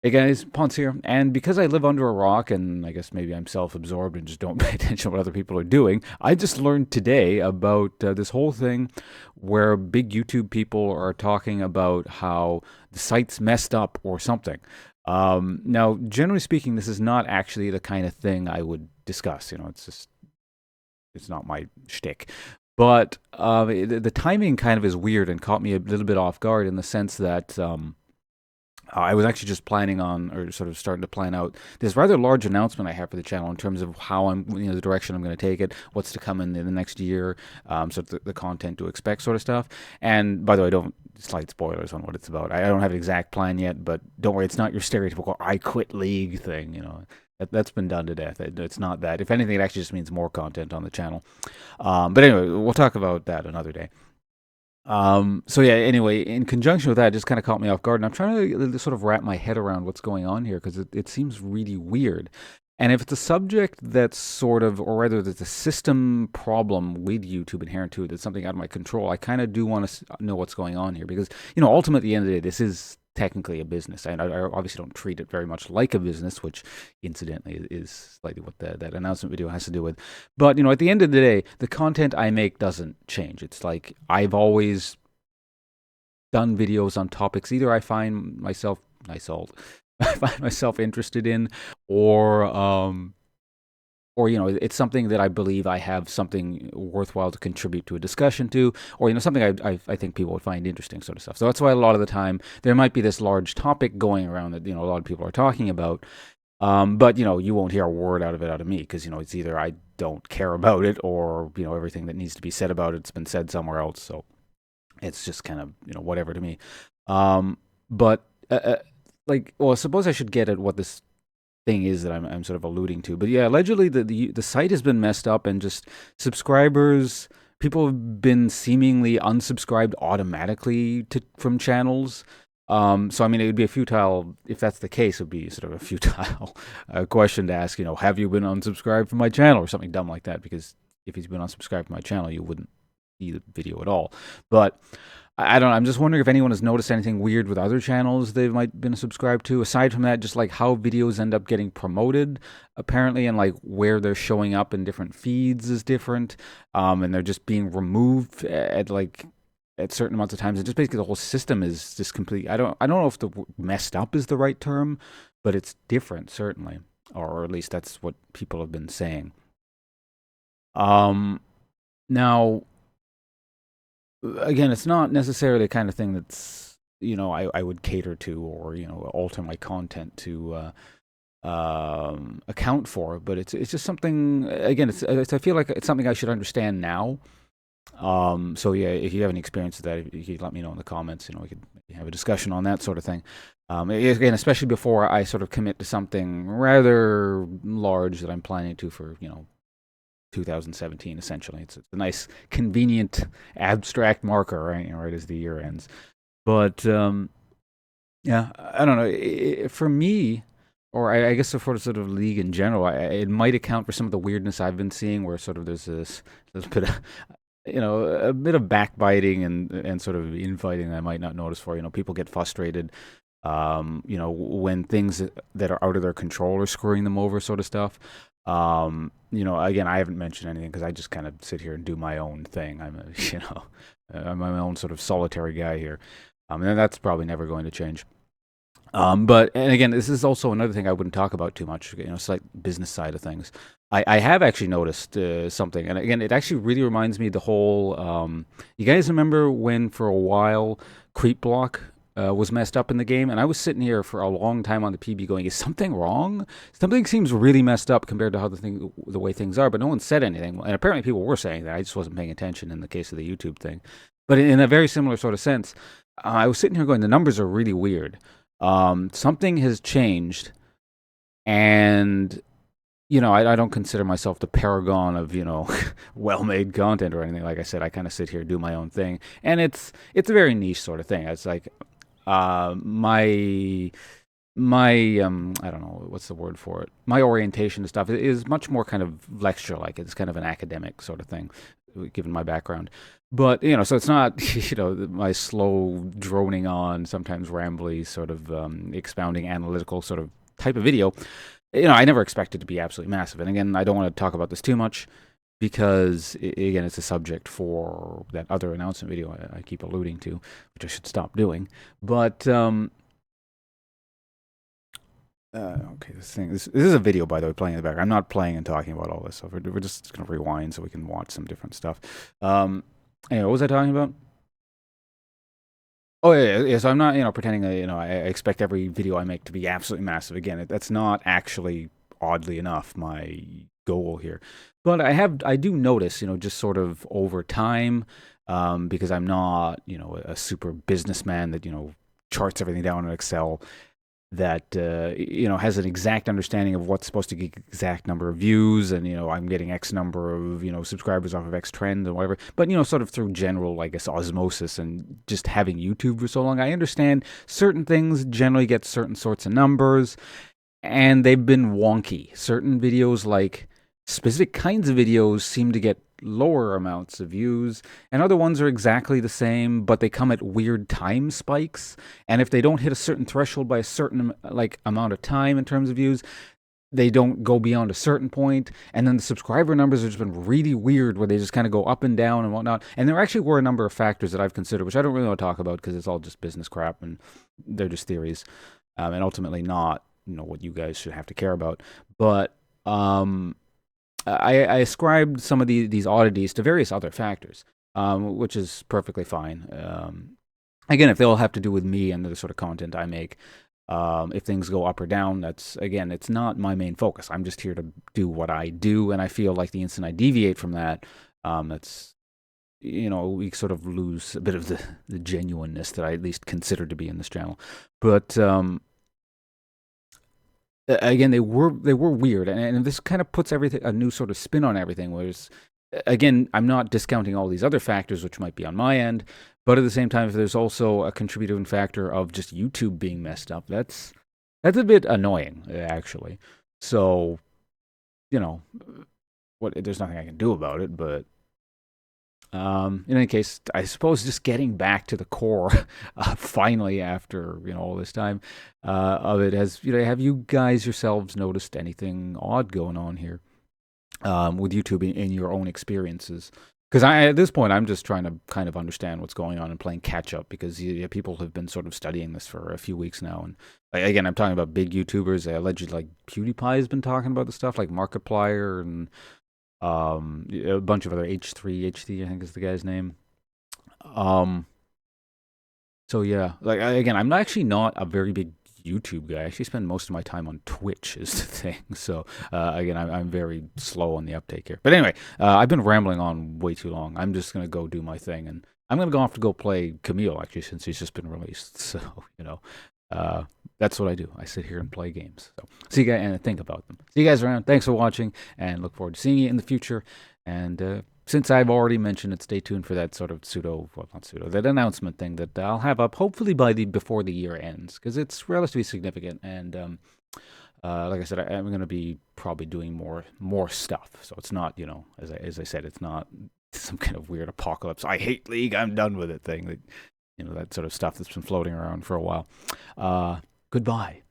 Hey guys, Pawnce here. And because I live under a rock and I guess maybe I'm self absorbed and just don't pay attention to what other people are doing, I just learned today about this whole thing where big YouTube people are talking about how the site's messed up or something. Now, generally speaking, this is not actually the kind of thing I would discuss. It's just, it's not my shtick. But the timing kind of is weird and caught me a little bit off guard in the sense that. I was actually just planning on, or sort of starting to plan out this rather large announcement I have for the channel in terms of how the direction I'm going to take it, what's to come in the next year, sort of the content to expect, sort of stuff. And by the way, don't slight spoilers on what it's about. I don't have an exact plan yet, but don't worry, it's not your stereotypical "I quit League" thing. That's been done to death. It's not that. If anything, it actually just means more content on the channel. But anyway, we'll talk about that another day. So yeah, anyway, in conjunction with that, it just kind of caught me off guard. And I'm trying to sort of wrap my head around what's going on here because it seems really weird. And if it's a subject that's sort of, or rather, there's a system problem with YouTube inherent to it, that's something out of my control, I kind of do want to know what's going on here because, ultimately, at the end of the day, this is technically a business. And I obviously don't treat it very much like a business, which incidentally is slightly what that announcement video has to do with. But, at the end of the day, the content I make doesn't change. It's like I've always done videos on topics either I find myself, I find myself interested in, or it's something that I believe I have something worthwhile to contribute to a discussion to, or something I think people would find interesting, sort of stuff. So that's why a lot of the time there might be this large topic going around that a lot of people are talking about, but you won't hear a word out of me because it's either I don't care about it, or everything that needs to be said about it's been said somewhere else. So it's just kind of whatever to me. But like, well, suppose I should get at what this thing is that I'm sort of alluding to. But yeah, allegedly the site has been messed up and just subscribers, people have been seemingly unsubscribed automatically from channels. So I mean, it would be a futile, if that's the case, it would be sort of a futile question to ask. Have you been unsubscribed from my channel or something dumb like that? Because if he's been unsubscribed from my channel, you wouldn't see the video at all. But I don't know. I'm just wondering if anyone has noticed anything weird with other channels they might been subscribed to. Aside from that, just like how videos end up getting promoted, apparently, and like where they're showing up in different feeds is different, and they're just being removed at certain amounts of times. And just basically the whole system is just complete. I don't know if the messed up is the right term, but it's different certainly, or at least that's what people have been saying. Um, Now, again, it's not necessarily the kind of thing that's I would cater to, or alter my content to account for. But it's just something. Again, I feel like it's something I should understand now. So yeah, if you have any experience with that, you could let me know in the comments. We could have a discussion on that sort of thing. Again, especially before I sort of commit to something rather large that I'm planning to for 2017, essentially. It's a nice, convenient, abstract marker, right? Right as the year ends. But yeah, I don't know. For me, or I guess for sort of league in general, it might account for some of the weirdness I've been seeing, where sort of there's this little bit of a bit of backbiting and sort of infighting that I might not notice for. People get frustrated, when things that are out of their control are screwing them over, sort of stuff. Again, I haven't mentioned anything because I just kind of sit here and do my own thing. I'm my own sort of solitary guy here. And that's probably never going to change. And again, this is also another thing I wouldn't talk about too much. It's like business side of things. I have actually noticed something, and again, it actually really reminds me of the whole. You guys remember when for a while Creep Block was messed up in the game, and I was sitting here for a long time on the PB going, "Is something wrong? Something seems really messed up compared to how the way things are." But no one said anything, and apparently people were saying that. I just wasn't paying attention in the case of the YouTube thing. But in a very similar sort of sense, I was sitting here going, "The numbers are really weird. Something has changed, and." I don't consider myself the paragon of well-made content or anything. Like I said, I kind of sit here and do my own thing, and it's a very niche sort of thing. It's like my I don't know what's the word for it. My orientation and stuff is much more kind of lecture like. It's kind of an academic sort of thing. given my background. But so it's not my slow droning on, sometimes rambly, sort of expounding analytical sort of type of video. I never expected to be absolutely massive. And again, I don't want to talk about this too much because again, it's a subject for that other announcement video I keep alluding to, which I should stop doing. But okay, this is a video, by the way, playing in the background. I'm not playing and talking about all this stuff. We're just going to rewind so we can watch some different stuff. Anyway, what was I talking about? Oh yeah. So I'm not pretending that I expect every video I make to be absolutely massive. Again, that's not actually, oddly enough, my goal here. But I do notice just sort of over time, because I'm not a super businessman that charts everything down in Excel, that has an exact understanding of what's supposed to get exact number of views, and I'm getting X number of subscribers off of X trend and whatever. But sort of through general, I guess, osmosis and just having YouTube for so long, I understand certain things generally get certain sorts of numbers, and they've been wonky. Certain videos, like specific kinds of videos, seem to get lower amounts of views, and other ones are exactly the same, but they come at weird time spikes. And if they don't hit a certain threshold by a certain amount of time in terms of views, they don't go beyond a certain point. And then the subscriber numbers have just been really weird, where they just kind of go up and down and whatnot. And there actually were a number of factors that I've considered, which I don't really want to talk about because it's all just business crap and they're just theories, and ultimately not what you guys should have to care about. But I ascribed some of these oddities to various other factors, which is perfectly fine. Again, if they all have to do with me and the sort of content I make, if things go up or down, it's not my main focus. I'm just here to do what I do, and I feel like the instant I deviate from that, that's we sort of lose a bit of the genuineness that I at least consider to be in this channel. But again, they were weird, and this kind of puts everything, a new sort of spin on everything. Whereas, again, I'm not discounting all these other factors which might be on my end, but at the same time, if there's also a contributing factor of just YouTube being messed up, that's a bit annoying, actually. So, there's nothing I can do about it, but in any case, I suppose just getting back to the core, finally, after all this time of it, have you guys yourselves noticed anything odd going on here with YouTube in your own experiences? Because at this point, I'm just trying to kind of understand what's going on and playing catch up, because people have been sort of studying this for a few weeks now. And again, I'm talking about big YouTubers. Allegedly, like PewDiePie has been talking about the stuff, like Markiplier and a bunch of other H3, I think is the guy's name. So yeah, again, I'm actually not a very big YouTube guy. I actually spend most of my time on Twitch is the thing. So again, I'm very slow on the uptake here. But anyway, I've been rambling on way too long. I'm just gonna go do my thing, and I'm gonna go off to go play Camille, actually, since he's just been released. So that's what I do. I sit here and play games. So see you guys and think about them. See you guys around. Thanks for watching, and look forward to seeing you in the future. And since I've already mentioned it, stay tuned for that sort of that announcement thing that I'll have up hopefully before the year ends, because it's relatively significant. And like I said, I'm going to be probably doing more stuff. So it's not, as I said, it's not some kind of weird apocalypse. I hate League, I'm done with it thing. That sort of stuff that's been floating around for a while. Goodbye.